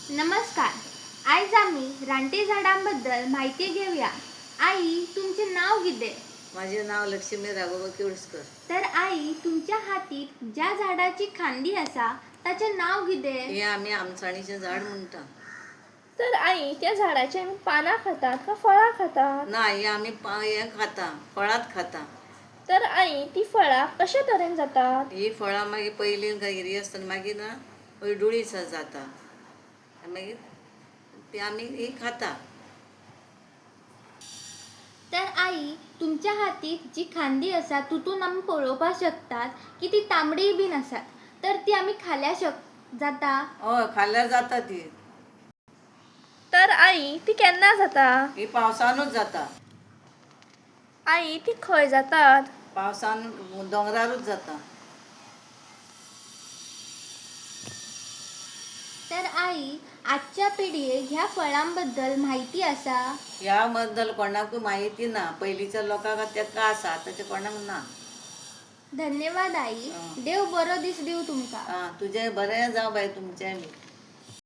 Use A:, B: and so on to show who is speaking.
A: नमस्कार. आज आम्ही रानटी झाडांबद्दल माहिती घेऊया. आई, तुमचे नाव किती?
B: माझे नाव लक्ष्मी राघव केळुसकर.
A: तर आई, तुमच्या हातीत ज्या झाडाची खांदी असा त्याचे नाव किती?
B: हे आम्ही आमचाणीचे झाड म्हणता.
C: तर आई, त्या झाडाची आम्ही पाना खातात का फळा खातात?
B: नाही, आम्ही हे खाता, फळात खाता.
C: तर आई, ती फळा कशा तऱ्हेन जातात?
B: ही फळां मागीर पयलीं हिरी आसतना मागीर ना हळडुळीच जाता, मागीर ती आमी ही खाता.
A: तर आई, तुमच्या हातीत जी खांदी असा तितून आम्ही पळोवपाक शकतात की ती तांबडी बीन आसात, तर ती आम्ही खाल्या जाता?
B: हय, खाल्यार जाता ती.
C: तर आई, ती केन्ना जाता?
B: ही पावसानूच जाता.
C: आई, ती खंय जातात?
B: पावसान दोंगरारूच जाता.
A: तर आई, आजच्या पिढयेक ह्या फळांबद्दल माहिती असा?
B: ह्या बद्दल कोणाकूय माहिती ना. पयलींच्या लोकांक तेका आसा, आतांच्या कोणाक ना.
A: धन्यवाद आई. देव बरो दीस दिव तुमका.
B: तुजें बरें जावं बाय, तुमचें बी.